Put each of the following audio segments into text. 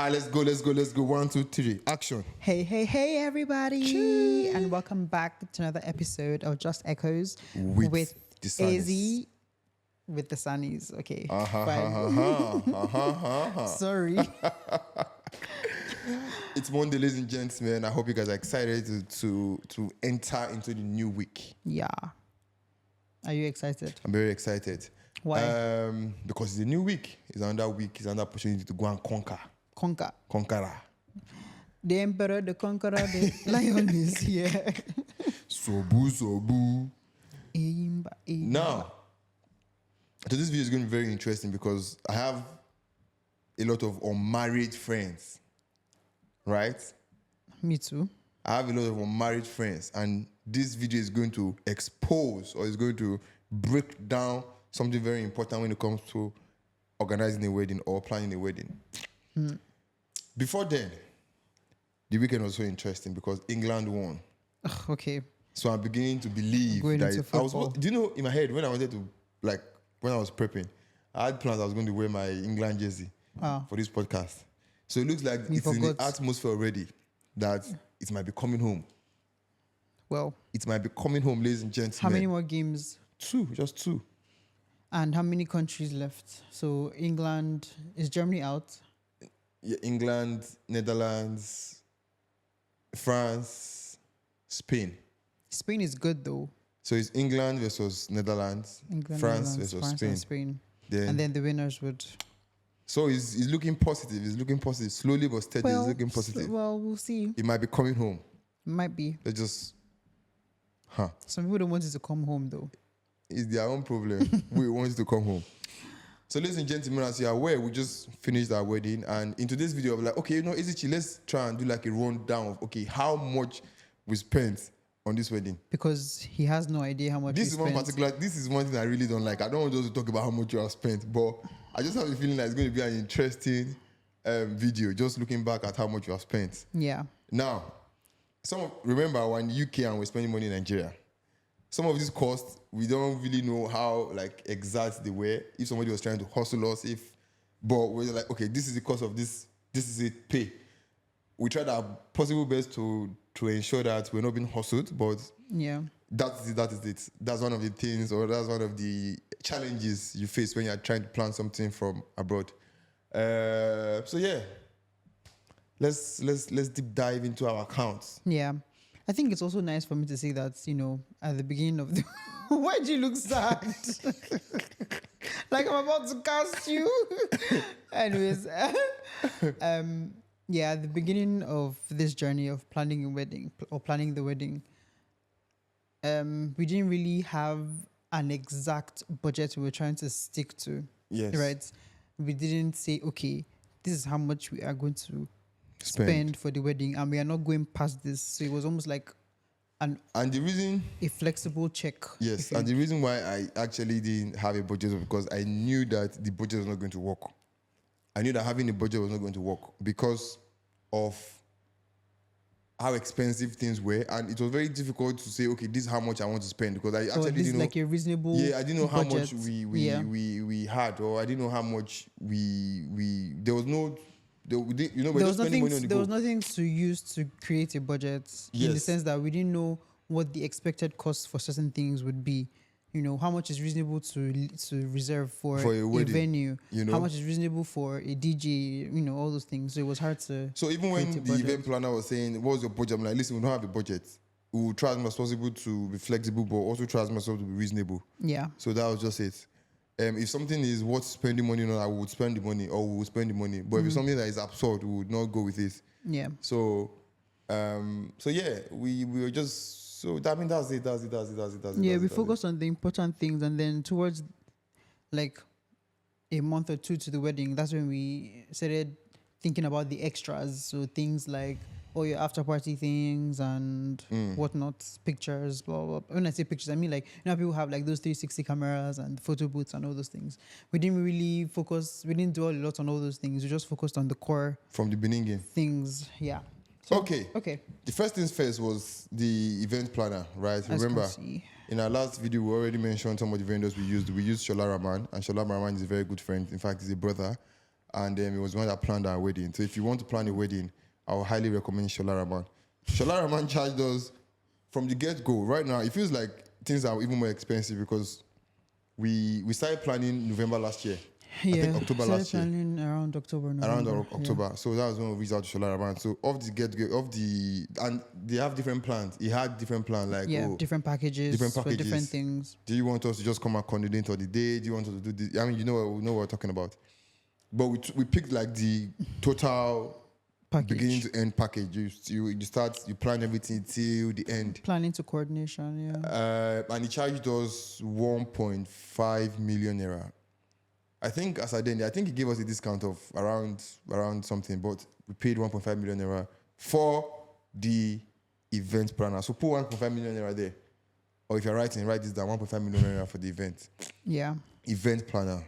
right, let's go. 1, 2, 3, action. Hey, everybody. Cheers. And welcome back to another episode of Just Echoes With the Sunnies. AZ with the Sunnies. Okay, fine. Sorry. It's Monday, ladies and gentlemen. I hope you guys are excited to enter into the new week. Yeah. Are you excited? I'm very excited. Why? Because it's a new week. It's another week. It's another opportunity to go and conquer. Conqueror. The Emperor, the Conqueror, the Lion is here. Sobu. Now, so this video is going to be very interesting because I have a lot of unmarried friends, right? Me too. I have a lot of unmarried friends, and this video is going to expose or is going to break down something very important when it comes to organizing a wedding or planning a wedding. Before then, the weekend was so interesting because England won. Okay. So I'm beginning to believe Going that into football. do you know, in my head, when I wanted to, like, when I was prepping, I had plans I was going to wear my England jersey for this podcast. So it looks like it's in the atmosphere already that it might be coming home. Well, it might be coming home, ladies and gentlemen. how many more games? 2, just 2. And how many countries left? So England, is Germany out? Yeah, England, Netherlands, France, Spain. Spain is good though. So it's England versus Netherlands, France versus Spain. And Spain. And then the winners would. So it's looking positive. It's looking positive. Slowly but steady, it's looking positive. Well, we'll see. It might be coming home. Might be. Let's just, Some people don't want it to come home though. It's their own problem. We want it to come home. So ladies and gentlemen, as you're aware, we just finished our wedding. And in today's video, I'm like, okay, Ezichi, let's try and do like a rundown of, okay, how much we spent on this wedding. Because he has no idea how much This is one thing I really don't like. I don't want us to talk about how much you have spent, but I just have a feeling that it's going to be an interesting video, just looking back at how much you have spent. Yeah. Now, remember we're in the UK and we're spending money in Nigeria. Some of these costs, we don't really know how like exact they were. If somebody was trying to hustle us, but we're like, okay, this is the cost of this. This is it. Pay. We tried our possible best to ensure that we're not being hustled, but yeah, that is it. That's one of the things, or that's one of the challenges you face when you're trying to plan something from abroad. So yeah, let's deep dive into our accounts. Yeah. I think it's also nice for me to say that, at the beginning of the... Why do you look sad? Like I'm about to cast you. Anyways. Yeah, at the beginning of this journey of planning a wedding or planning the wedding, we didn't really have an exact budget we were trying to stick to. Yes. Right? We didn't say, okay, this is how much we are going to spend for the wedding, and we are not going past this. So it was almost like a flexible check. Yes, and the reason why I actually didn't have a budget was because I knew that the budget was not going to work. I knew that having a budget was not going to work because of how expensive things were, and it was very difficult to say, okay, this is how much I want to spend, because I actually didn't know. Like a reasonable. Yeah, I didn't know how budget. much we had, or I didn't know how much there was no. We're just spending money on the go. There was nothing to use to create a budget, in the sense that we didn't know what the expected cost for certain things would be. How much is reasonable to reserve for a venue, how much is reasonable for a DJ, all those things. So it was hard to. So even when the event planner was saying, "What's your budget?" I'm like, "Listen, we don't have a budget. We will try as much as possible to be flexible, but also try as much as possible to be reasonable." Yeah. So that was just it. If something is worth spending money on, I would spend the money, or we would spend the money. But if it's something that is absurd, we would not go with it. Yeah. So, yeah, we were just that's it. Yeah, we focused on the important things, and then towards like a month or two to the wedding, that's when we started thinking about the extras. So things like all your after party things and whatnot, pictures, blah, blah, blah. When I say pictures, I mean like, people have like those 360 cameras and photo booths and all those things. We didn't really focus, we didn't do a lot on all those things. We just focused on the core. From the beginning. Things, yeah. So, okay. The first things first was the event planner, right? Remember, in our last video, we already mentioned some of the vendors we used. We used Shola Rahman, and Shola Rahman is a very good friend. In fact, he's a brother. and it was the one that planned our wedding. So if you want to plan a wedding, I would highly recommend Shola Rahman. Shola Rahman charged us from the get-go. Right now, it feels like things are even more expensive because we started planning November last year. I think October last year. Planning around October, November. Around October. So that was when we reached out to Shola Rahman. So and they have different plans. He had different plans, like different packages for different things. Do you want us to just come and coordinate on the day? Do you want us to do this? I mean, we know what we're talking about. But we picked like the total Package. Beginning to end package. You plan everything till the end. Planning to coordination, yeah. And he charged us 1.5 million naira. I think I think he gave us a discount of around something, but we paid 1.5 million naira for the event planner. So put 1.5 million naira there. Or if you're write this down, 1.5 million naira for the event. Yeah. Event planner.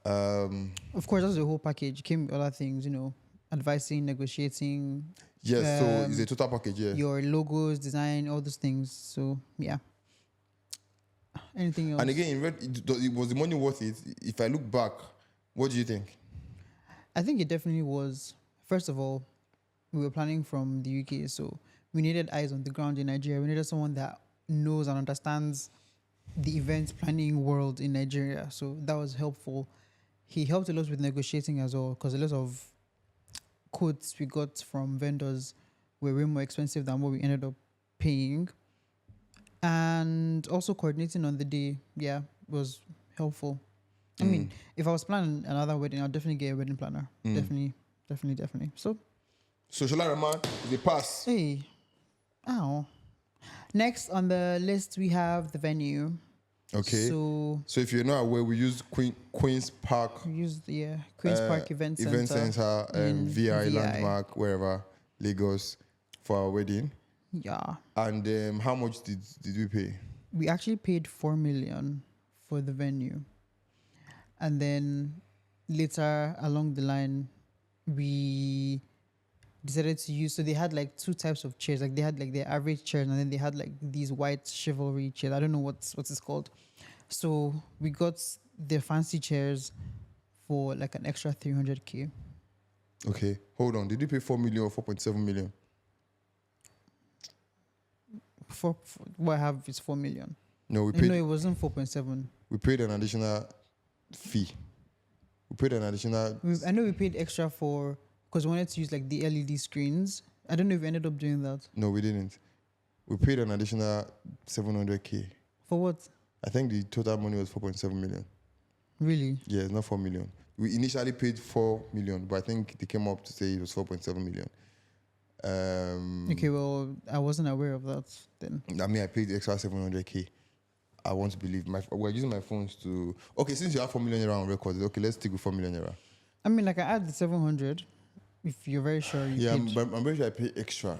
Of course, that's the whole package. Came with other things, advising, negotiating. Yes, so it's a total package, yeah. Your logos, design, all those things. So, yeah. Anything else? And again, was the money worth it? If I look back, what do you think? I think it definitely was. First of all, we were planning from the UK, so we needed eyes on the ground in Nigeria. We needed someone that knows and understands the event planning world in Nigeria. So that was helpful. He helped a lot with negotiating as well, because a lot of quotes we got from vendors were way more expensive than what we ended up paying. And also coordinating on the day, was helpful. I mean, if I was planning another wedding, I'd definitely get a wedding planner. Definitely. So Shola Rahman, they pass. Hey. Ow. Next on the list, we have the venue. Okay. So if you're not aware, we used Queen's Park. We used Queen's Park Event Center. Event Center, VI Landmark, wherever, Lagos, for our wedding. Yeah. And how much did we pay? We actually paid 4 million for the venue. And then later along the line, we decided to use, so they had like two types of chairs. Like they had like their average chairs, and then they had like these white chivalry chairs. I don't know what's it's called. So we got the fancy chairs for like an extra 300K. Okay, hold on. Did you pay 4 million or 4.7 million? For what I have is 4 million. No, we paid. No, it wasn't 4.7. We paid an additional fee. I know we paid extra for, because we wanted to use like the LED screens. I don't know if we ended up doing that. No, we didn't. We paid an additional 700K. For what? I think the total money was 4.7 million. Really? Yeah, it's not 4 million. We initially paid 4 million, but I think they came up to say it was 4.7 million. Okay, well, I wasn't aware of that then. I mean, I paid the extra 700K. I want to believe. We're using my phones to... Okay, since you have 4 million naira on record, okay, let's stick with 4 million naira. I mean, I can add the 700 if you're very sure you paid. Yeah, I'm very sure I paid extra.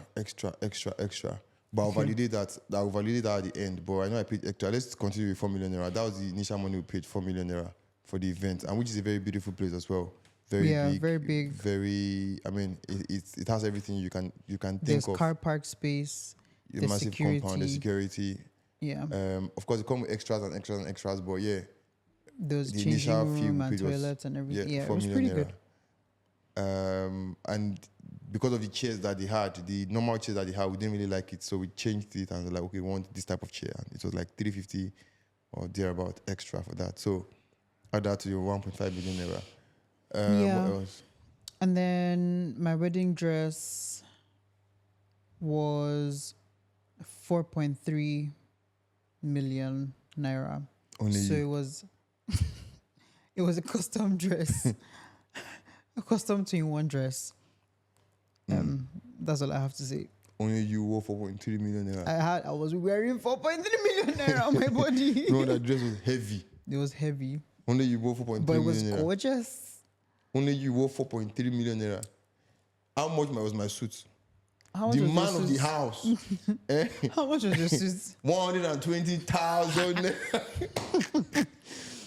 But I'll validate that. I'll validate that at the end. But I know I paid extra. Let's continue with 4 million naira. That was the initial money we paid, 4 million naira for the event, and which is a very beautiful place as well. Very big. Very. I mean, it has everything you can think There's of. car park space. The massive security. compound, the security. Yeah. Of course, it comes with extras and extras and extras, but yeah. Those the changing initial room and toilets and everything. Yeah, it was pretty good. And because of the chairs that they had, the normal chairs that they had, we didn't really like it, so we changed it and like, okay, we want this type of chair, and it was like 350 or thereabout extra for that. So add that to your 1.5 million naira. What else? And then my wedding dress was 4.3 million naira. So it was a custom dress. A custom 2-in-1 dress. That's all I have to say. Only you wore 4.3 million naira. I was wearing 4.3 million naira on my body. No, that dress was heavy. It was heavy. Only you wore 4.3 million naira. But it was gorgeous. Only you wore 4.3 million naira. How much was my suit? How much the was man of the house. How much was your suit? 120,000 naira.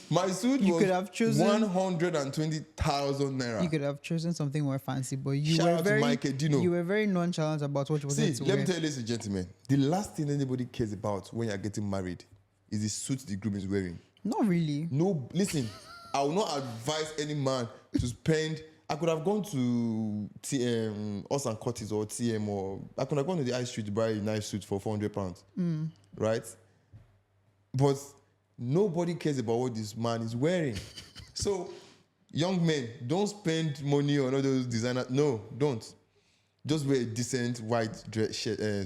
My suit could have chosen 120,000 naira. You could have chosen something more fancy, but you were very nonchalant about what you wanted to wear. Let me tell you, ladies and gentlemen, the last thing anybody cares about when you're getting married is the suit the groom is wearing. Not really. No, listen. I will not advise any man to spend. I could have gone to Us and Curtis or TM, or I could have gone to the high street to buy a nice suit for £400, right? But nobody cares about what this man is wearing. So, young men, don't spend money on all those designers. No, don't. Just wear a decent white dress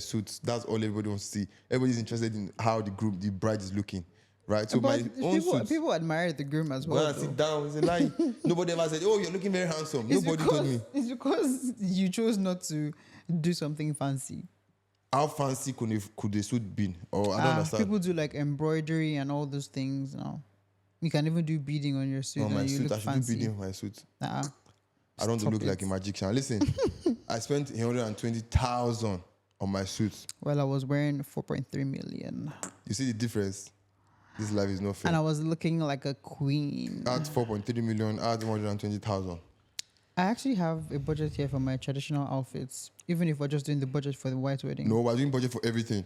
suit. That's all everybody wants to see. Everybody's interested in how the bride is looking, right? So but my own suit. people admire the groom as well. When I sit down, it's a lie. Nobody ever said, "Oh, you're looking very handsome." Nobody told me. It's because you chose not to do something fancy. How fancy could the suit be? Or I don't understand. People do like embroidery and all those things now. You can even do beading on your suit. On my and you suit, look I should fancy. do beading on my suit. Uh-uh. I don't Stop look like a magician. Listen, I spent 120,000 on my suit. Well, I was wearing 4.3 million. You see the difference? This life is not fair. And I was looking like a queen. Add 4.3 million, add 120,000. I actually have a budget here for my traditional outfits, even if we're just doing the budget for the white wedding. No, we're doing budget for everything.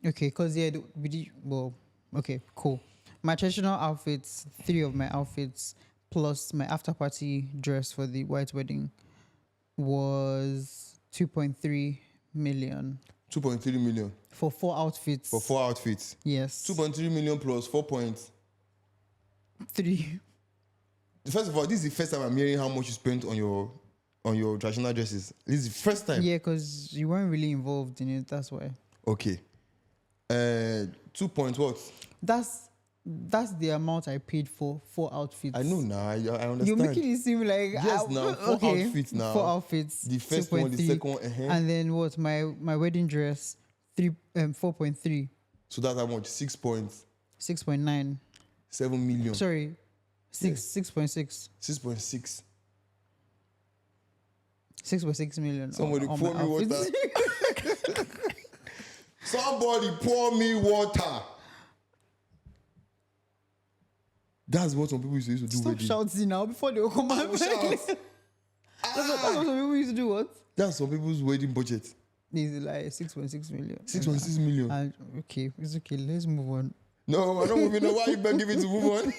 Okay, because okay, cool. My traditional outfits, 3 of my outfits, plus my after party dress for the white wedding was 2.3 million. 2.3 million. For 4 outfits. For 4 outfits. Yes. 2.3 million plus 3. First of all, this is the first time I'm hearing how much you spent on your traditional dresses. This is the first time. Yeah, because you weren't really involved in it. That's why. Okay. 2 point what? That's the amount I paid for 4 outfits. I know now. I understand. You're making it seem like yes, now 4 outfits now. 4 outfits. The first one, the second one, and then what? My wedding dress, 4.3. So that's how much? 6.9. 7 million. Sorry, 6.6. 6.6. 6.6 million. Somebody on pour my me water. Somebody pour me water. That's what some people used to do. Stop shouting now before they will come out. That's what some people used to do. What? That's some people's wedding budget. It's like 6.6 million. 6.6 million. Okay, it's okay. Let's move on. No, I don't even know why you begging me to move on.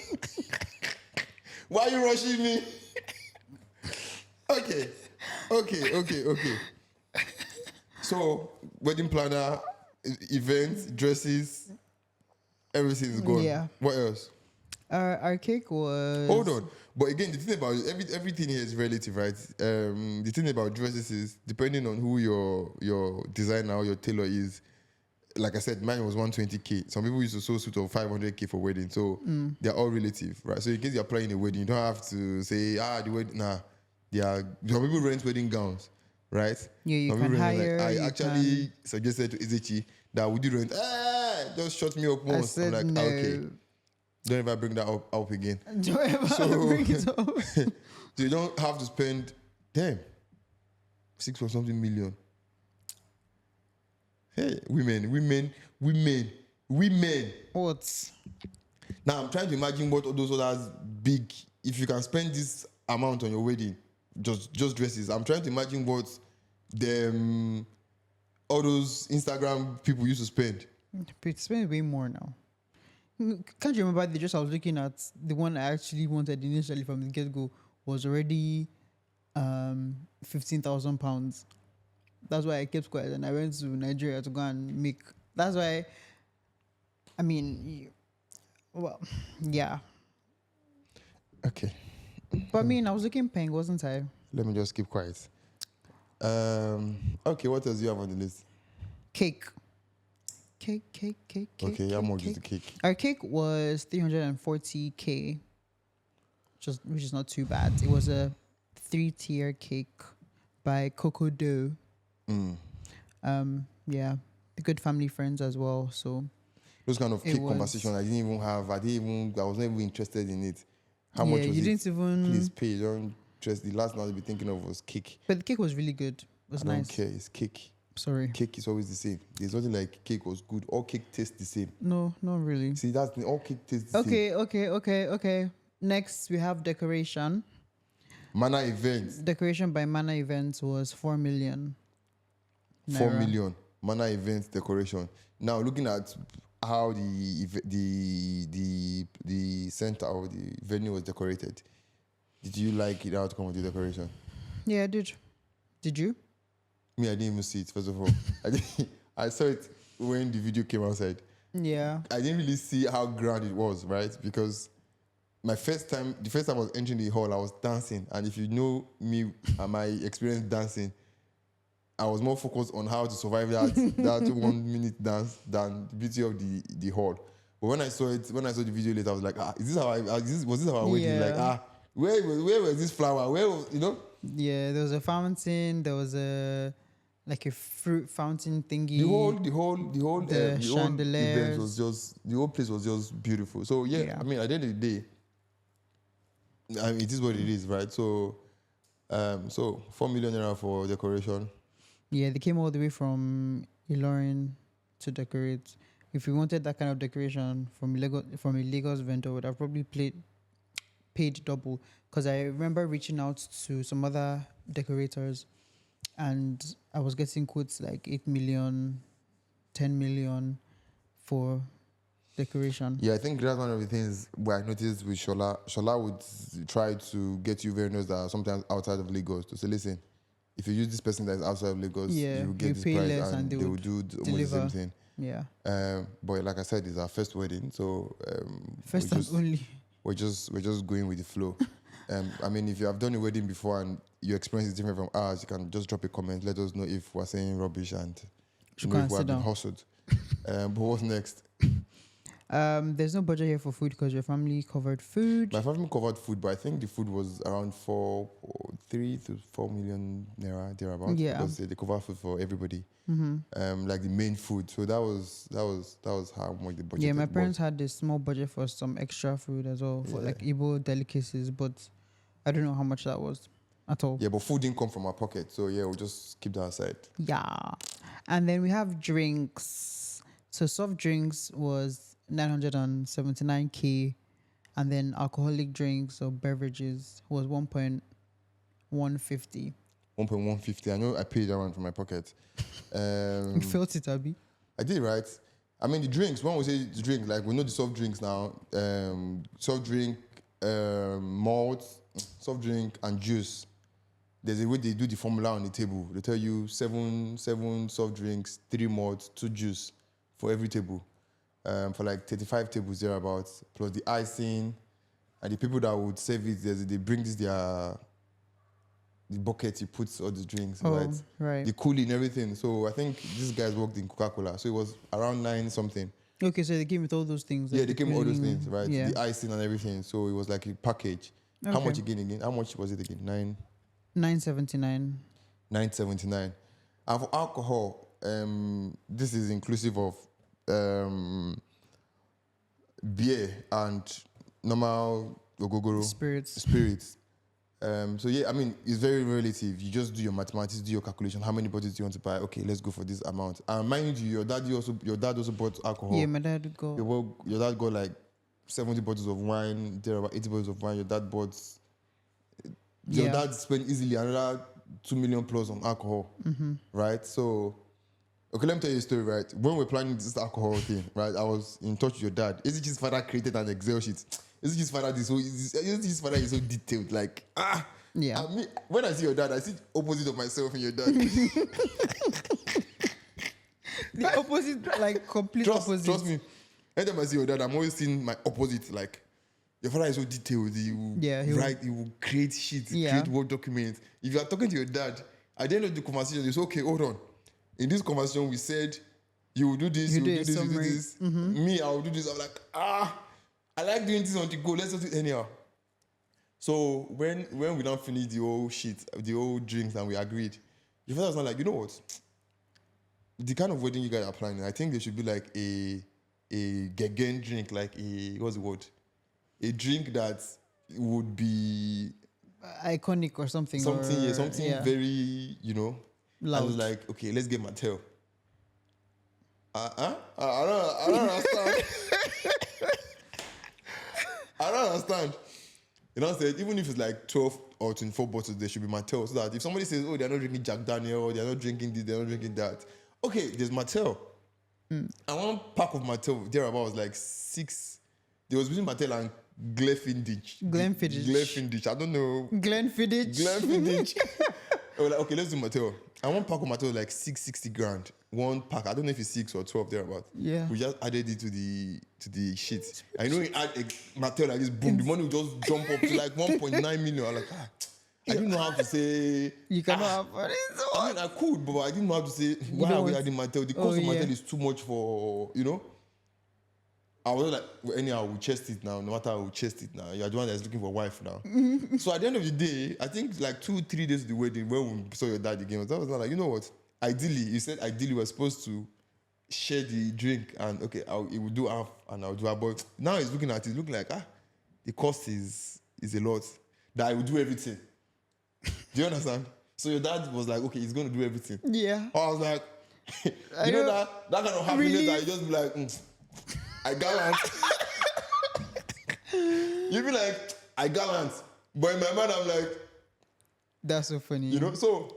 Why are you rushing me? Okay. So, wedding planner, events, dresses, everything is gone. Yeah. What else? Our cake was. Hold on. But again, the thing about everything here is relative, right? The thing about dresses is depending on who your designer or your tailor is. Like I said, mine was 120K. Some people used to sew suit of 500K for wedding, so they're all relative, right? So in case you're planning a wedding, you don't have to say the wedding. Nah, some people rent wedding gowns, right? Yeah, you some can hire. I actually suggested to Izechi that would you rent? Just shut me up once. I said I'm like, no. okay. Don't ever bring that up again. Don't ever bring it up. So you don't have to spend, 6 or something million. Hey, women. What? Now I'm trying to imagine what all those others big. If you can spend this amount on your wedding, just dresses. I'm trying to imagine what all those Instagram people used to spend. But spend way more now. Can't you remember the dress I was looking at? The one I actually wanted initially from the get-go was already £15,000. That's why I kept quiet and I went to Nigeria to go and make. That's why. I mean, yeah. Okay. But I mean, I was looking pink, wasn't I? Let me just keep quiet. Okay, what else do you have on the list? Cake. Okay, how much is the cake? Our cake was 340K, which is not too bad. It was a 3-tier cake by Coco Dough. Yeah, the good family friends as well. So those kind of cake conversation I didn't even have. I was not even interested in it. How much was you it? didn't even. Please pay. Don't trust. The last one I'll be thinking of was cake. But the cake was really good. It was nice. I don't care. It's cake. Sorry. Cake is always the same. There's nothing like cake was good. All cake tastes the same. No, not really. See, all cake tastes the same. Okay. Next, we have decoration. Mana Events. Decoration by Mana Events was 4 million. 4 million. Mana Events decoration. Now, looking at how the center or the venue was decorated. Did you like the outcome of the decoration? Yeah, I did. Did you? Me, I didn't even see it. First of all, I saw it when the video came outside. Yeah. I didn't really see how grand it was, right? Because the first time I was entering the hall, I was dancing, and if you know me and my experience dancing, I was more focused on how to survive that 1 minute dance than the beauty of the hall. But when I saw the video later, I was like, was this our wedding? Yeah. Like, where was this flower? Where was, you know? Yeah, there was a fountain. There was a fruit fountain thingy. The whole event was just, the whole place was just beautiful. So yeah. I mean, at the end of the day, it is what it is, right? So, so 4 million naira for decoration. Yeah, they came all the way from Ilorin to decorate. If we wanted that kind of decoration from a Lagos vendor, would have probably paid double. Because I remember reaching out to some other decorators, and I was getting quotes like 8 million, 10 million for decoration. Yeah, I think that's one of the things where I noticed with Shola. Shola would try to get you vendors that are sometimes outside of Lagos to say, listen, if you use this person that is outside of Lagos, you will get this price, and they will do almost the same thing. Yeah. But like I said, it's our first wedding, so first and only. We're just going with the flow. I mean, if you have done a wedding before and your experience is different from ours, you can just drop a comment. Let us know if we're saying rubbish and if we have been hustled. But what's next? There's no budget here for food because your family covered food. My family covered food, but I think the food was around 3 to 4 million naira thereabouts. Yeah, because they cover food for everybody. Mm-hmm. Like the main food. So that was how much the budget. Yeah, my parents had this small budget for some extra food as well for like Igbo delicacies, but I don't know how much that was at all. Yeah, but food didn't come from our pocket, so yeah, we'll just keep that aside. Yeah, and then we have drinks. So soft drinks was 979k, and then alcoholic drinks or beverages was 1.150. 1.150. I know I paid that one from my pocket. You felt it, Abby? I did, right? I mean, the drinks, when we say the drink, like we know the soft drinks now. Soft drink, malt, soft drink, and juice. There's a way they do the formula on the table. They tell you seven soft drinks, 3 malt, 2 juice for every table. For like 35 tables thereabouts, plus the icing, and the people that would serve it, they bring the bucket you put all the drinks, right. The cooling, everything. So I think these guys worked in Coca-Cola, so it was around 9 something. Okay, so they came with all those things. Yeah, they came with all those things, right? Yeah. The icing and everything. So it was like a package. Okay. How much again? How much was it again? 979. 979. And for alcohol, this is inclusive of beer and normal ogogoro Spirits. So yeah, I mean, it's very relative. You just do your mathematics, do your calculation. How many bottles do you want to buy? Okay, let's go for this amount. And mind you, your dad also bought alcohol. Yeah, my dad would go. Your dad got like 70 bottles of wine. There are about 80 bottles of wine. Your dad bought. Your dad spent easily another 2 million plus on alcohol, right? So, okay, let me tell you a story, right? When we're planning this alcohol thing, right? I was in touch with your dad. Isn't his father created an Excel sheet? Isn't his father is so detailed? Like, yeah. I mean, when I see your dad, I see opposite of myself in your dad. The opposite, like complete opposite. Trust me. Anytime I see your dad, I'm always seeing my opposite. Like, your father is so detailed. He will write, he will create sheets, create Word documents. If you are talking to your dad, at the end of the conversation, you say, okay, hold on. In this conversation, we said, you will do this, you will do this, you will do this. Me, I will do this. I'm like, I like doing this on the go. Let's do it anyhow. So when we don't finish the whole shit, the whole drinks, and we agreed, your father was not like, you know what? The kind of wedding you guys are planning, I think there should be like a gegen drink, like what's the word? A drink that would be iconic or something. Something very, loud. I was like, okay, let's get Mattel. I don't understand. I don't understand. You know what I'm saying? Even if it's like 12 or 24 bottles, there should be Mattel. So that if somebody says, oh, they're not drinking Jack Daniel, or they're not drinking this, they're not drinking that. Okay, there's Mattel. And one pack of Mattel thereabout was like 6. There was between Mattel and Glenfiddich. Glenfiddich. I don't know. Glenfiddich. I was like, okay, let's do Mattel. And one pack of Mattel was like 660 grand. One pack. I don't know if it's 6 or 12 thereabout. Yeah. We just added it to the sheet. I know you add a Mattel like this, boom, the money will just jump up to like 1.9 million. I'm like, I didn't know how to say. You cannot afford it. I mean, I could, but I didn't know how to say. Why are we adding Mattel? The cost of Mattel is too much for, I was like, well, anyhow, we'll chest it now. No matter how we'll chest it now. You're the one that's looking for a wife now. So at the end of the day, I think like 2-3 days of the wedding, when we saw your dad again, I was like, you know what? Ideally, we're supposed to share the drink and okay, he will do half and I'll do half. But now he's looking at it, looking like, the cost is a lot. That I will do everything. Do you understand? So your dad was like, okay, he's going to do everything. Yeah. I was like, you know that kind of happiness that you just be like, I gallant. You be like, I gallant. But in my mind, I'm like, that's so funny. So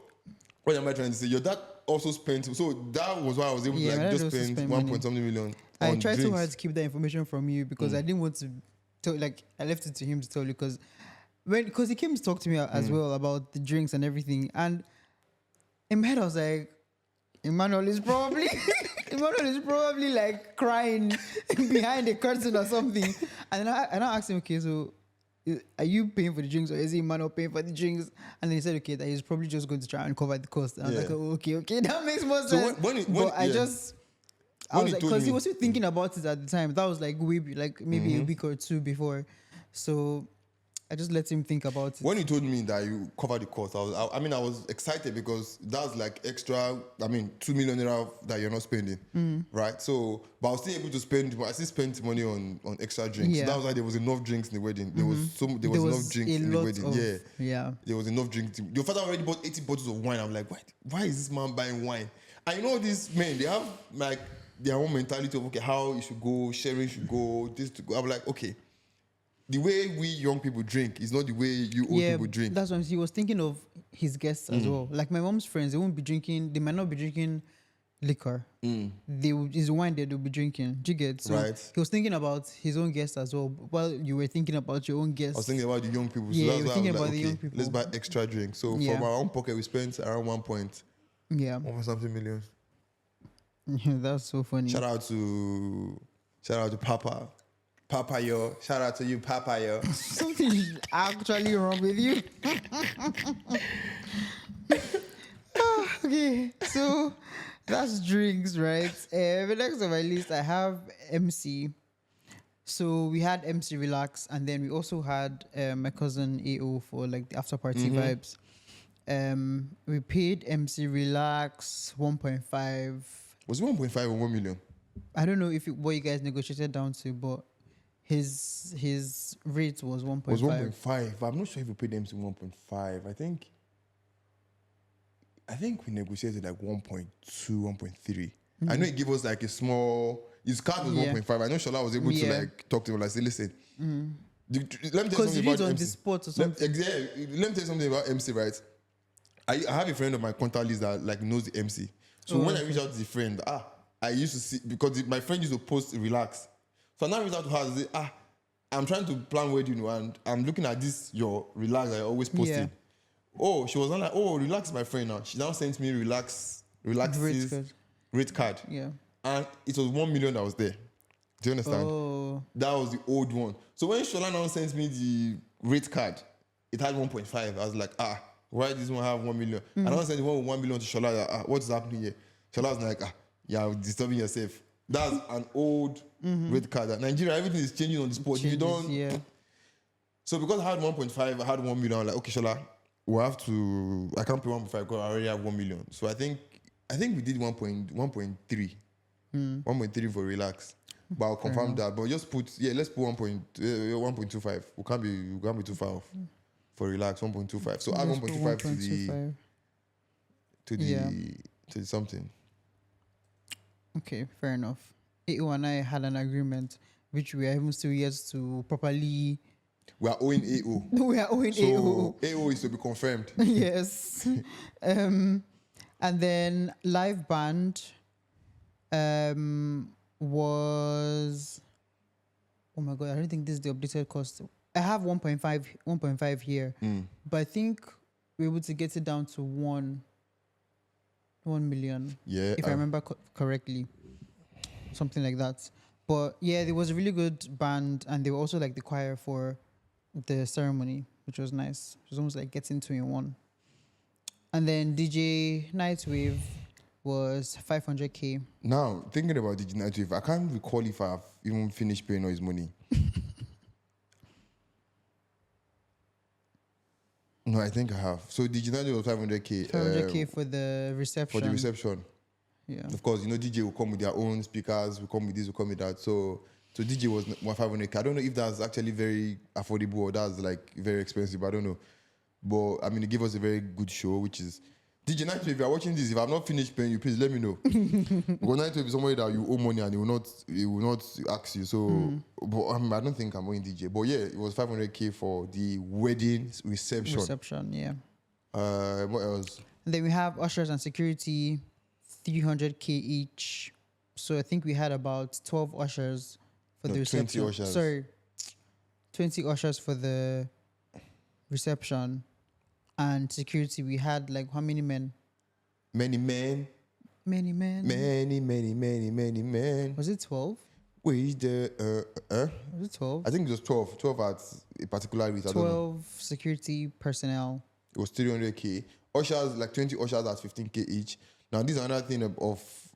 what am I trying to say? Your dad also spent, so that was why I was able to just spend 1 point something million. I tried so hard to keep that information from you because I didn't want to tell, I left it to him to tell you because he came to talk to me as well about the drinks and everything. And in my head, I was like, Emmanuel is probably like crying behind the curtain or something. And I asked him, okay, so are you paying for the drinks or is Emmanuel paying for the drinks? And then he said, okay, that he's probably just going to try and cover the cost. And I was like, oh, okay, that makes more sense. Because he was still thinking about it at the time. That was like maybe a week or two before. So I just let him think about it. When he told me that you cover the cost, I was excited because that's like extra, 2 million naira that you're not spending, right? So, but I was still able to spend money on extra drinks. Yeah. So that was why there was enough drinks in the wedding. There was enough drinks in the wedding. Yeah. There was enough drinks. Your father already bought 80 bottles of wine. I'm like, why is this man buying wine? And these men, they have like their own mentality of, okay, how you should go, sharing should go, this to go. I'm like, okay. The way we young people drink is not the way you old people drink. That's what he was thinking of his guests as well. Like my mom's friends, they might not be drinking liquor. It's wine that they'll be drinking. Do you get? So right. He was thinking about his own guests as well. While you were thinking about your own guests. I was thinking about the young people. So Yeah, that's you were why thinking I was about like, the okay, young people. let's buy extra drinks. So from our own pocket, we spent around 1 point. Yeah. 1 something million. Yeah, that's so funny. Shout out to Papa. Papa, yo. Shout out to you, Papa, yo. Something is actually wrong with you. Okay, so that's drinks, right? The next on my list, I have MC. So we had MC Relax, and then we also had my cousin AO for like the after party vibes. We paid MC Relax 1.5. Was it 1.5 or 1 million? I don't know what you guys negotiated down to, but his rate was 1.5. Was 1.5. I'm not sure if we paid MC 1.5. I think we negotiated like 1.2, 1.3. I know he gave us like a small. His card was 1.5. I know Shola was able to like talk to him, like say, listen. Let me tell you something about on MC. the spot or something. Let me tell you something about MC, right? I have a friend of my contact list that like knows the MC. So when I reach out to the friend, I used to see because my friend used to post Relax. So now I reach out to her and say, I'm trying to plan wedding, and I'm looking at this your Relax that I always posting. Yeah. Oh, she was not like, Relax is my friend now. She now sent me Relax's rate card. Yeah. And it was 1 million that was there. Do you understand? Oh. That was the old one. So when Shola now sent me the rate card, it had 1.5. I was like, why does this one have 1 million? And I sent the one with 1 million to Shola. What is happening here? Shola was like, you're disturbing yourself. That's an old rate card. Nigeria, everything is changing on the spot. If you don't. Yeah. So because I had 1.5, I had 1 million. I'm like, okay, Shola, we'll have to. I can't pay 1.5 because I already have 1 million. So I think we did 1.3. 1.3 for Relax. But I'll confirm that. But let's put 1.25. We can't be too far off for Relax. 1.25. So add 1.25 to the something. Okay, fair enough. AO and I had an agreement which we are even still yet to properly. We are owing AO. We are owing AO. So AO is to be confirmed. Yes. And then live band. Was, oh my god, I don't think this is the updated cost. I have 1.5 here, but I think we're able to get it down to 1 million, Yeah. if I remember correctly, something like that. But yeah, there was a really good band, and they were also like the choir for the ceremony, which was nice. It was almost like getting two in one. And then DJ Nightwave was 500k. Now, thinking about DJ Nightwave, I can't recall if I've even finished paying all his money. No, I think I have. So DJ Nightwave was 500k. 500k for the reception. For the reception. Yeah. Of course, DJ will come with their own speakers, will come with this, will come with that. So DJ was 500k. I don't know if that's actually very affordable or that's like very expensive. I don't know. But I mean, it gave us a very good show, which is DJ Nightwave. If you are watching this, if I've not finished paying you, please let me know. Because Nightwave is somebody that you owe money and he will not ask you. So, but I don't think I'm owing DJ. But yeah, it was 500k for the wedding reception. Reception, yeah. What else? And then we have ushers and security, 300k each. So I think we had about 12 ushers for the reception. 20 ushers. Sorry, 20 ushers for the reception. And security, we had like how many men? Many men. Many men. Many men. Was it 12? Wait, Was it 12? I think it was 12. 12 at a particular rate. 12 security personnel. It was 300k. Ushers, like 20 ushers at 15k each. Now, this is another thing this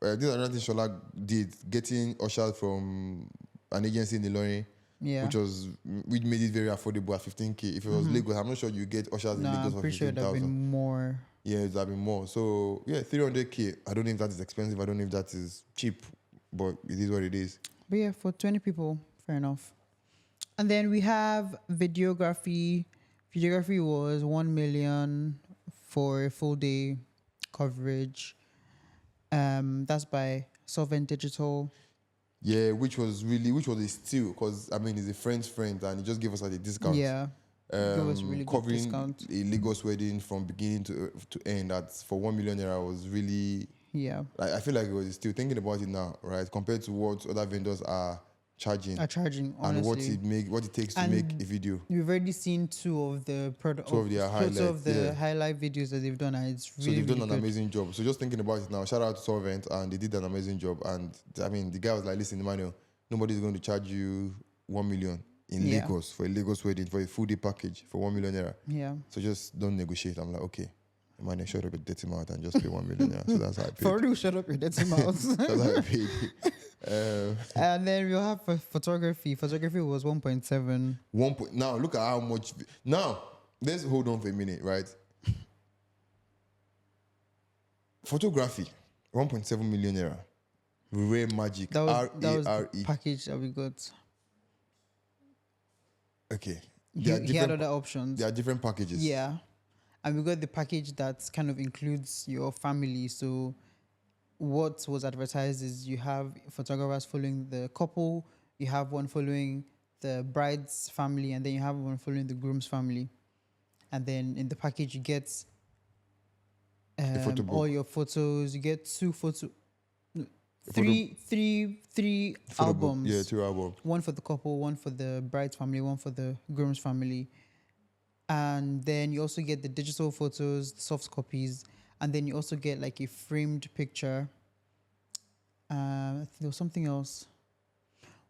is another thing Shola did, getting ushers from an agency in Ilorin. Yeah. Which made it very affordable at 15k. If it was Lagos, I'm not sure you get ushers in Lagos for 15,000. I'm pretty sure it would have been more. Yeah, it would have been more. So, yeah, 300k. I don't know if that is expensive. I don't know if that is cheap. But it is what it is. But yeah, for 20 people, fair enough. And then we have videography. Videography was 1 million for a full day coverage. That's by Solvent Digital. Yeah, which was a steal because I mean he's a friend's friend and he just gave us like a discount. Yeah, gave us really good covering discount. a Lagos wedding from beginning to end. That's for 1 million naira was really I feel like it was a steal. Thinking about it now, right? Compared to what other vendors are charging, honestly. And what it takes to make a video. We've already seen two of the highlight videos that they've done, and it's really, so they've done really an amazing job. So just thinking about it now, shout out to Solvent, and they did an amazing job. And I mean, the guy was like, "Listen, Emmanuel, nobody's going to charge you 1 million in Lagos for a Lagos wedding for a full day package for 1 million naira. Yeah. So just don't negotiate." I'm like, okay. Emmanuel, shut up your dirty mouth and just pay 1 million naira. So that's how I paid. For real, shut up your dirty mouth. That's how I paid. And then we'll have photography. Photography was 1.7. Now look at how much. Now let's hold on for a minute, right? Photography, 1.7 million naira. Rare Magic. That was RARE. the package that we got. Okay. He had other options. There are different packages. Yeah. And we got the package that kind of includes your family. So what was advertised is you have photographers following the couple, you have one following the bride's family, and then you have one following the groom's family. And then in the package you get all your photos. You get three albums. Yeah, 2 albums. One for the couple, one for the bride's family, one for the groom's family. And then you also get the digital photos, the soft copies, and then you also get like a framed picture. I think there was something else.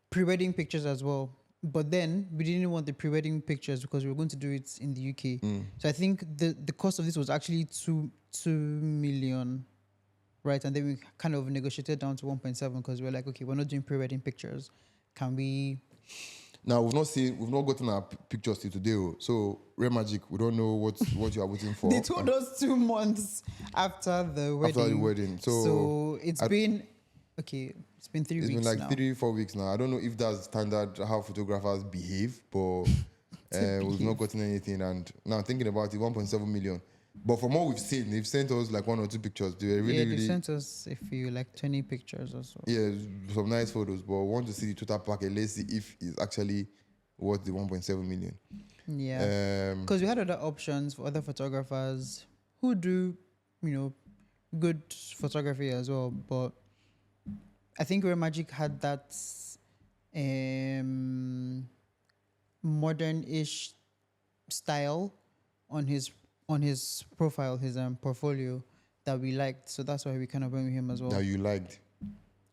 Pre-wedding pictures as well. But then we didn't want the pre-wedding pictures because we were going to do it in the UK. So I think the cost of this was actually 2 million, right? And then we kind of negotiated down to 1.7 because we were like, okay, we're not doing pre-wedding pictures. Can we? Now we've not gotten our pictures till today. So Rare Magic, we don't know what you are waiting for. They told us 2 months after the wedding. So it's been 3 weeks. It's been like now. 3-4 weeks now. I don't know if that's standard how photographers behave, but we've not gotten anything. And now thinking about it, 1.7 million. But from what we've seen, they've sent us like 1 or 2 pictures. They were really, they sent us a few, like 20 pictures or so. Yeah, some nice photos. But we want to see the total package. Let's see if it's actually worth the 1.7 million. Yeah. Because we had other options for other photographers who do, good photography as well. But I think Real Magic had that modern-ish style on his profile, his portfolio that we liked. So that's why we kind of went with him as well. That you liked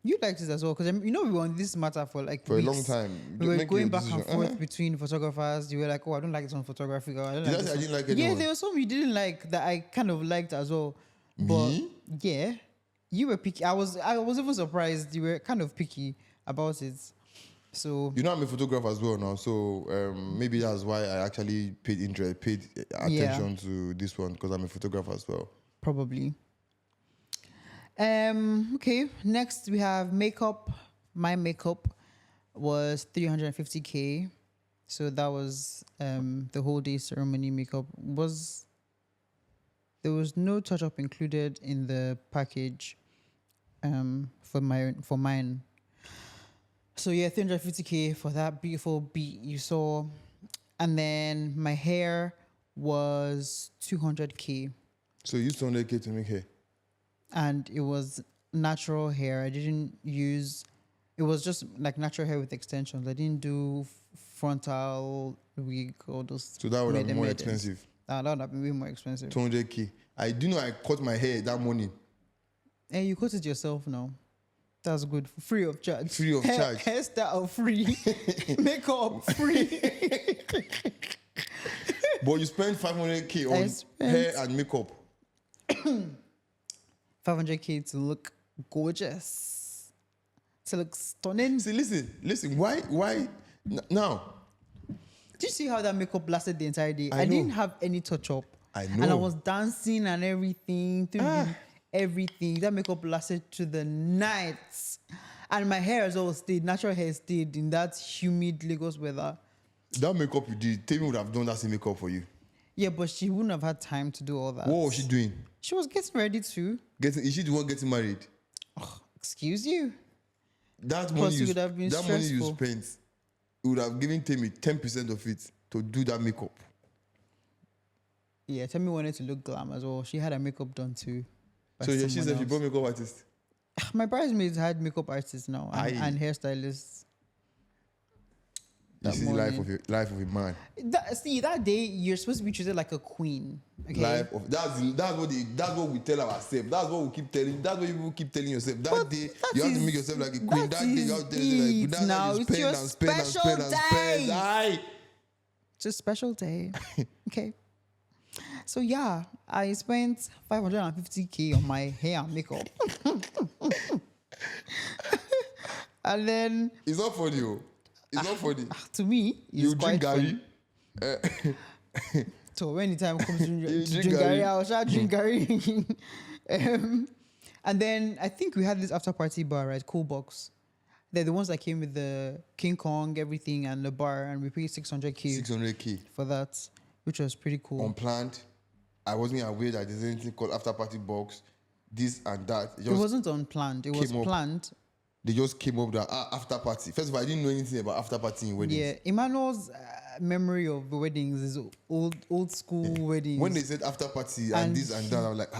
You liked it as well because we were on this matter for like for weeks. a long time. We were Make going your back decision. and forth between photographers. You were like, "Oh, I don't like this one photography." Or, I don't Did like I this say I one." didn't like Yeah, anyone? there was some you didn't like that I kind of liked as well. But Me? yeah, you were picky. I was even surprised you were kind of picky about it. So You know, I'm a photographer as well now, so maybe that's why I actually paid attention to this one because I'm a photographer as well. probably. Okay. Next we have makeup. My makeup was 350K. So that was the whole day ceremony makeup. There was no touch up included in the package for mine. So yeah, 350K for that beautiful beat you saw. And then my hair was 200K. So you used 200K to make hair. And it was natural hair. I didn't use, it was just like natural hair with extensions. I didn't do frontal wig or those. So that would have been more expensive. That would have been way more expensive. 200K. I do know I cut my hair that morning. Hey, you cut it yourself now. That's good. Free of charge. Free of charge. Hairstyle free. Makeup free. But you spent 500K on hair and makeup. 500K to look gorgeous. To look stunning. See, listen. Why? Now. Did you see how that makeup lasted the entire day? I know. didn't have any touch up. I know. And I was dancing and everything. Everything. That makeup lasted to the night. And my hair as well stayed. Natural hair stayed in that humid Lagos weather. That makeup you did, Tammy would have done that same makeup for you. Yeah, but she wouldn't have had time to do all that. What was she doing? She was getting ready to. Is she the one getting married? Oh, excuse you. That money you stressful. spent, you would have given Tammy 10% of it to do that makeup. Yeah, Tammy wanted to look glam as well. She had her makeup done too. So yeah, she said she bought makeup artist. My bridesmaids had makeup artists now and hairstylists. You see the life of a man. That day you're supposed to be treated like a queen. Okay? That's what we tell ourselves. That's what we keep telling. That's what you keep telling yourself. That day you have to make yourself like a queen. That day you have to tell yourself like a queen. It's your special day. It's a special day. Okay. So yeah, I spent 550K on my hair and makeup. And then it's not funny. It's not funny. To me, it's quite funny. So when the time comes to drink Gary, I'll start drink Gary. And then I think we had this after party bar, right? Cool Box. They're the ones that came with the King Kong, everything, and the bar, and we paid 600K. 600K for that, which was pretty cool. Unplanned. I wasn't aware that there's anything called after party box, this and that. It wasn't unplanned. It was planned. They just came up that after party. First of all, I didn't know anything about after party in weddings. Yeah, Emmanuel's memory of the weddings is old school weddings. When they said after party and this and that, I was like,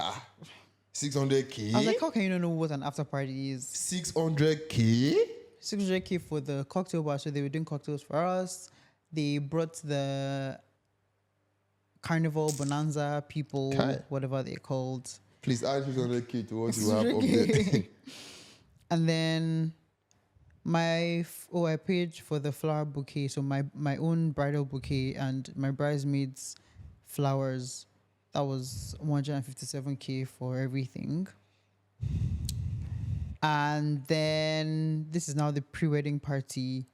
600K? I was like, how can you not know what an after party is? 600K? 600K for the cocktail bar. So they were doing cocktails for us. They brought the Carnival Bonanza people, whatever they're called. Please add 600K to what you have up there. And then I paid for the flower bouquet. So my own bridal bouquet and my bridesmaids' flowers. That was 157K for everything. And then this is now the pre-wedding party.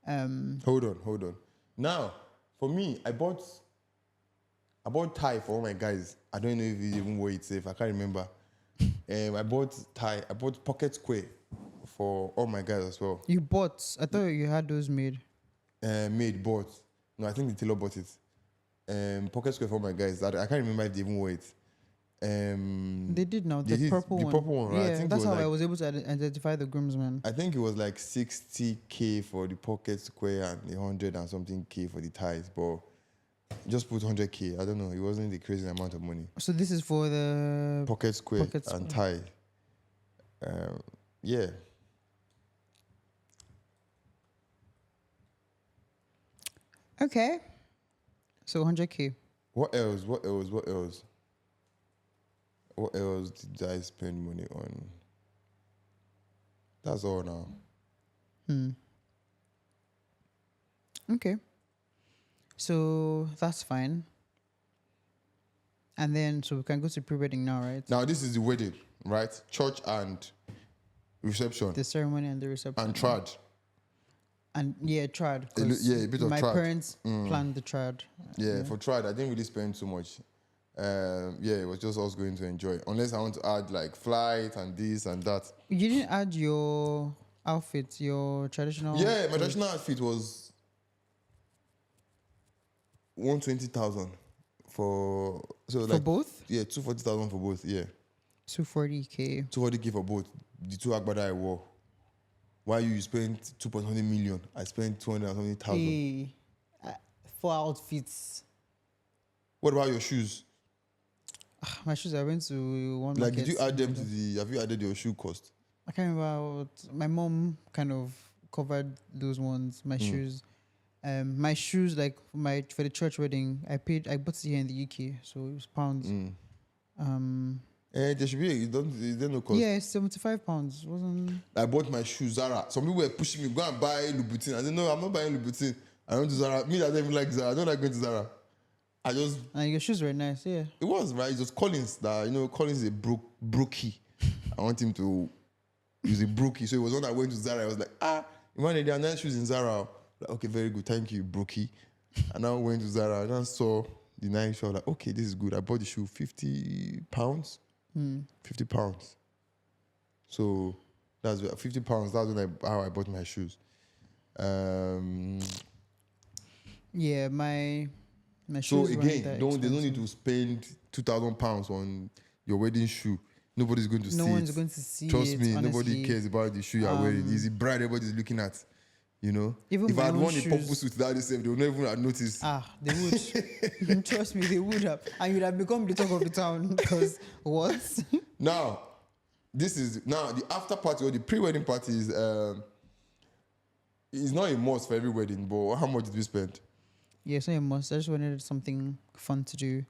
Hold on. Now, for me, I bought tie for all my guys. I don't know if you even wore it safe. I can't remember. I bought tie. I bought pocket square for all my guys as well. You bought? I thought you had those made. Bought. No, I think the tailor bought it. Pocket square for all my guys. I can't remember if they even wore it. They did now. The purple one. The purple one, right? Yeah, I think that's how I was able to identify the groomsmen. I think it was like 60K for the pocket square and 100 and something K for the ties, but just put 100K. I don't know. It wasn't the crazy amount of money. So this is for the pocket square and tie. Yeah. Okay. So 100K. What else? What else? What else? What else did I spend money on? That's all now. Okay. So that's fine. And then, so we can go to pre-wedding now, right? Now this is the wedding, right? Church and reception The ceremony and the reception. and trad. And yeah, trad. A bit of my trad. parents planned the trad. Yeah, for trad, I didn't really spend too much. It was just us going to enjoy. Unless I want to add like flight and this and that. You didn't add your outfit, your traditional. Yeah, my traditional outfit was 120,000 for both? Yeah, 240,000 for both. Yeah, 240K. 240K for both. The two agbada I wore. While you spent 2.1 million, I spent 200,000. Hey, 4 outfits. What about your shoes? My shoes, I went to one Like, market. did you add them to the? Have you added your shoe cost? I can't remember my mom kind of covered those ones, my shoes. My shoes, like for the church wedding, I bought it here in the UK, so it was pounds. There should be. Is there no cost? Yeah, it's £75. Wasn't I bought my shoes Zara. Some people were pushing me, go and buy Louboutin. I said, no, I'm not buying Louboutin. I went to Zara. Me, I don't even like Zara. I don't like going to Zara. and your shoes were nice, yeah. It was, right? It was Collins that, Collins is a brookie. I want him to use a brookie. So it was when I went to Zara, I was like, Imagine there are nice shoes in Zara. Like, okay, very good. Thank you, brookie. And I went to Zara and I saw the nice shoe. I was like, okay, this is good. I bought the shoe £50. £50. So that's £50. That's how I bought my shoes. Yeah, my So shoes again, weren't they don't need to spend £2,000 on your wedding shoe. Nobody's going to see it. No one's going to see it. Trust me, honestly. nobody cares about the shoe you're wearing. It's the bride everybody's looking at. Even if my I'd own worn a shoes- purple suit that the same, they would never have noticed. They would. Trust me, they would have. And you'd have become the talk of the town. Because what? Now the after party or the pre-wedding party is not a must for every wedding, but how much did we spend? Yeah, so a must. I just wanted something fun to do.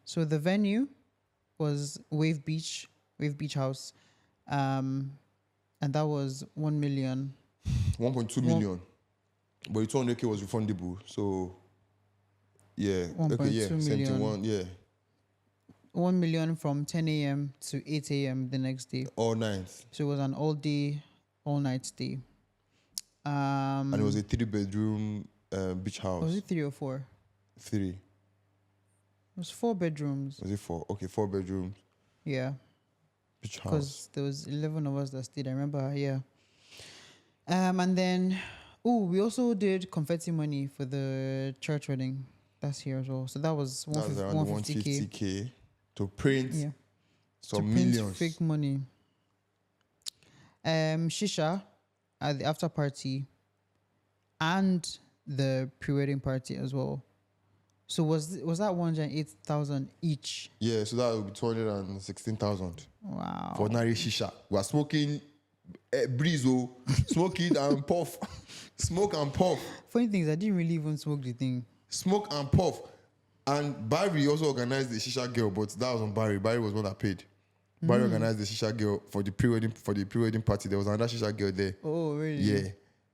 So the venue was Wave Beach House. And that was 1 million. 1.2 million. But 200K was refundable. So yeah. 1.2 million. 71, yeah. 1 million from 10 a.m. to 8 a.m. the next day. All night. So it was an all day, all night stay. And it was a 3-bedroom beach house. Was it 3 or 4? 3. It was 4 bedrooms. Was it 4? Okay, 4 bedrooms. Yeah. Beach house. Because there was 11 of us that stayed. I remember, yeah. And then, we also did confetti money for the church wedding. That's here as well. So that was That was around 150K. 150K to print some to print millions. fake money. Shisha at the after party and the pre-wedding party as well. So was that 108,000 each? Yeah, so that would be 216,000 Wow. for Nari Shisha. We are smoking breeze, smoke it and puff. Smoke and puff. Funny thing is, I didn't really even smoke the thing. Smoke and puff. And Barry also organized the Shisha girl, but that was on Barry. Barry was one that paid. Barry organized the Shisha girl for the pre-wedding party. There was another Shisha girl there. Oh, really? Yeah.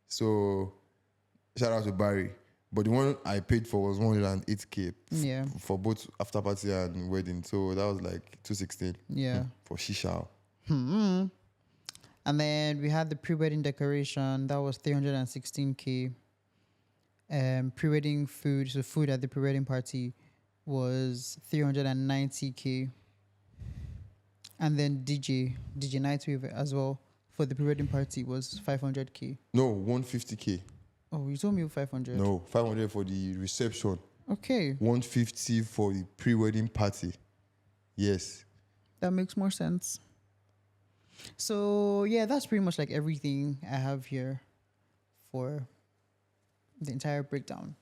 So shout out to Barry. But the one I paid for was 108K for both after party and wedding. So that was like 216. Yeah. For Shisha. And then we had the pre-wedding decoration. That was 316K. Pre-wedding food, so food at the pre-wedding party was 390K. And then DJ Nightwave as well for the pre-wedding party was 500K. No, 150K. Oh, you told me 500. No, 500 for the reception. Okay. 150 for the pre-wedding party. Yes. That makes more sense. So, yeah, that's pretty much like everything I have here for the entire breakdown.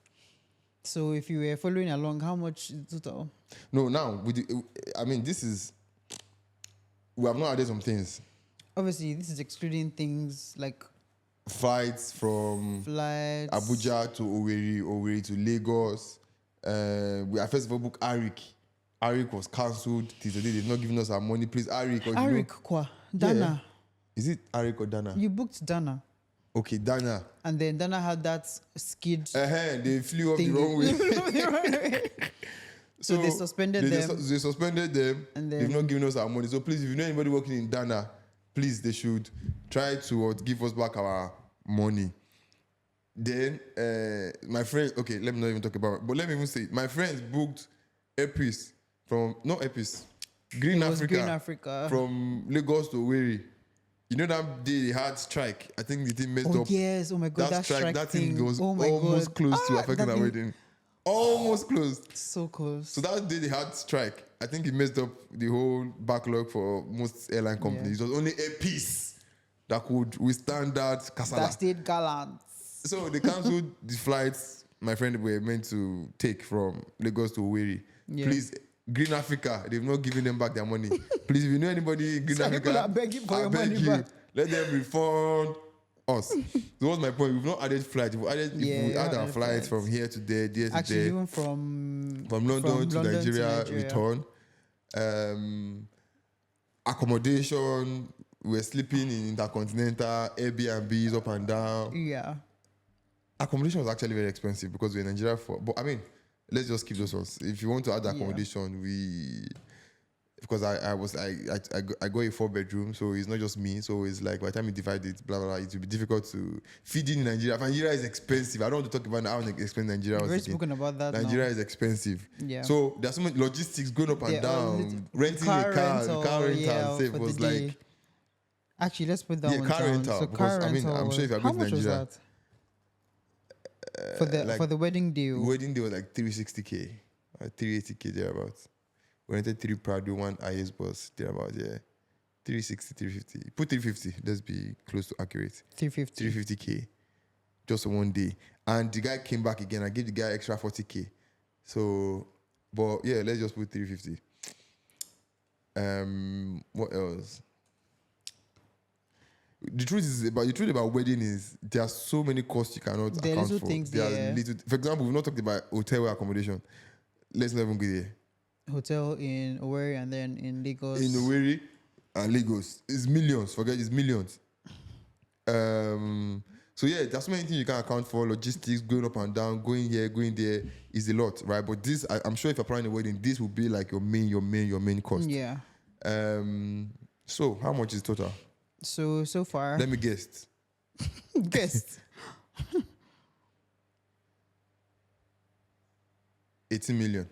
So, if you were following along, how much is total? No, now, this is... We have not added some things. Obviously, this is excluding things like flights from Flights. Abuja to Owerri to Lagos. We at first of all booked Arik. Arik was cancelled. Till today, they've not given us our money. Please, Arik. Arik Kwa. Dana. Is it Arik or Dana? You booked Dana. Okay, Dana. And then Dana had that skid. They flew off the thingy. wrong way. So they suspended them. They suspended them. And They've not given us our money. So please, if you know anybody working in Dana, please, they should try to give us back our money. Then my friends, okay, let me not even talk about it, but let me even say it. My friends booked Epis from, not Epis, Green Africa from Lagos to Owerri. You know that day they had strike. I think the thing messed up. Yes, oh my God, that strike that thing. was Oh my almost God. close to affecting our wedding. Almost closed. So close. So that day they had strike. I think it messed up the whole backlog for most airline companies. Yeah. It was only a piece that could withstand that kasala. That stayed gallant. So they cancelled the flights my friend were meant to take from Lagos to Owerri. Yeah. Please, Green Africa, they've not given them back their money. Please, if you know anybody in Green So Africa, I beg you for your beg money you, back. let them refund us. So what's my point? We've not added flights. If we add our flights from here to there to Actually, there. even from London to Nigeria, return. Accommodation, we're sleeping in Intercontinental, Airbnbs up and down. Yeah. Accommodation was actually very expensive because we're in Nigeria but I mean, let's just keep those ones. If you want to add accommodation, because I got a 4-bedroom, so it's not just me. So it's like by the time you divide it, blah blah blah, it will be difficult to feed in Nigeria. Nigeria is expensive. I don't want to talk about how expensive Nigeria was. We've spoken about that. Nigeria is expensive. Yeah. So there's so much logistics going up and down. Renting a car rental, save was like. Actually, let's put that one car down. rental. So Because, car rental. I'm sure if you're How going to much was Nigeria, that? For the wedding deal. Wedding deal was like 360k, 380k thereabouts. We rented 3 Prado, 1 IS bus thereabouts. Yeah, 360, 350. Put 350. Let's be close to accurate. 350. 350k, just for one day. And the guy came back again. I gave the guy extra 40k. So, but yeah, let's just put 350. What else? The truth about wedding is there are so many costs you cannot account for. Things there are little. For example, we've not talked about hotel accommodation. Let's not even go there. Hotel in Owerri and then in Lagos. In Owerri and Lagos, it's millions. Forget it's millions. So yeah, there's so many things you can account for. Logistics, going up and down, going here, going there is a lot, right? But this, I'm sure if you're planning a wedding, this will be like your main cost. Yeah. So how much is total? So far. Let me guess. Guess. 18 million.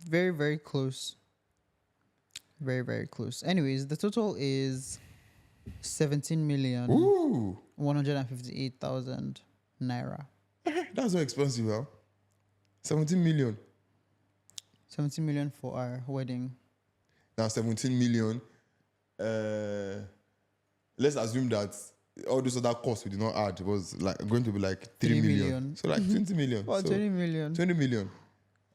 Very, very close. Very, very close. Anyways, the total is 17,158,000 naira. That's not expensive, huh? 17 million. 17 million for our wedding. Now 17 million. Let's assume that all those other costs we did not add was like going to be like 3 million. So like 20 million. About 20 million. 20 million.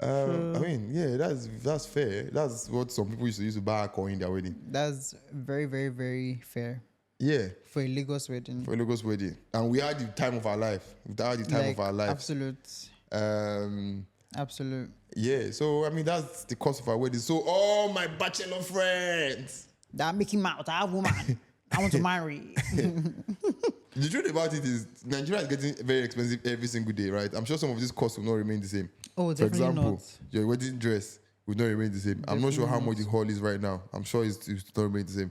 I mean, yeah, that's fair. That's what some people used to buy a car in their wedding. That's very, very, very fair. Yeah. For a Lagos wedding. For a Lagos wedding. And we had the time of our life. Absolute. Absolute. Yeah, so I mean that's the cost of our wedding. So all my bachelor friends that Mickey Mouse, that woman, I want to marry. The truth about it is Nigeria is getting very expensive every single day, right? I'm sure some of these costs will not remain the same. Oh, For definitely example, not. your wedding dress will not remain the same. I'm not sure how much the hall is right now. I'm sure it's not remain the same.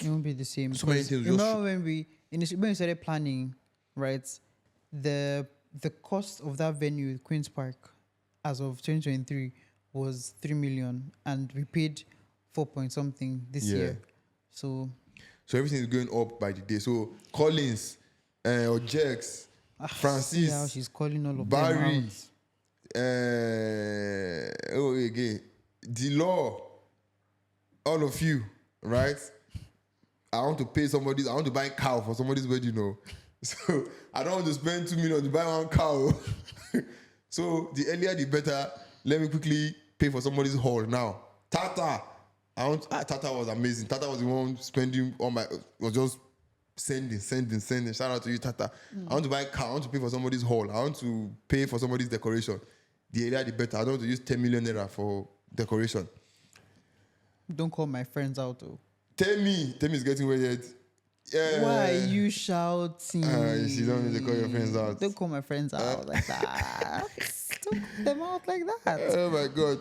It won't be the same. So many things. Remember when we started planning, right? The cost of that venue, Queen's Park, as of 2023, was 3 million, and we paid 4 point something this year. So everything is going up by the day. So Collins, or Jex, Francis, yeah, she's calling all of Barry, them again, the law, all of you, right? I want to pay somebody. I want to buy a cow for somebody's wedding, you know. So I don't want to spend 2 million to buy one cow. So the earlier the better. Let me quickly pay for somebody's hall now. Tata. Tata was amazing. Tata was the one spending was just Sending. Shout out to you, Tata. I want to buy a car. I want to pay for somebody's hall. I want to pay for somebody's decoration. The earlier, the better. I don't want to use 10 million naira for decoration. Don't call my friends out, though. Tell me is getting weird. Yeah. Why are you shouting? You don't need to call your friends out. Don't call my friends out like that. Don't call them out like that. Oh my God.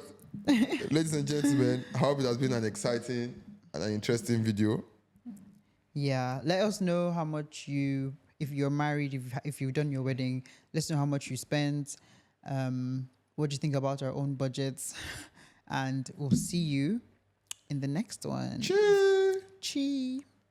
Ladies and gentlemen, I hope it has been an exciting and an interesting video. Yeah, let us know how much if you're married, if you've done your wedding, let us know how much you spent. What do you think about our own budgets? And we'll see you in the next one. Cheers. Cheers.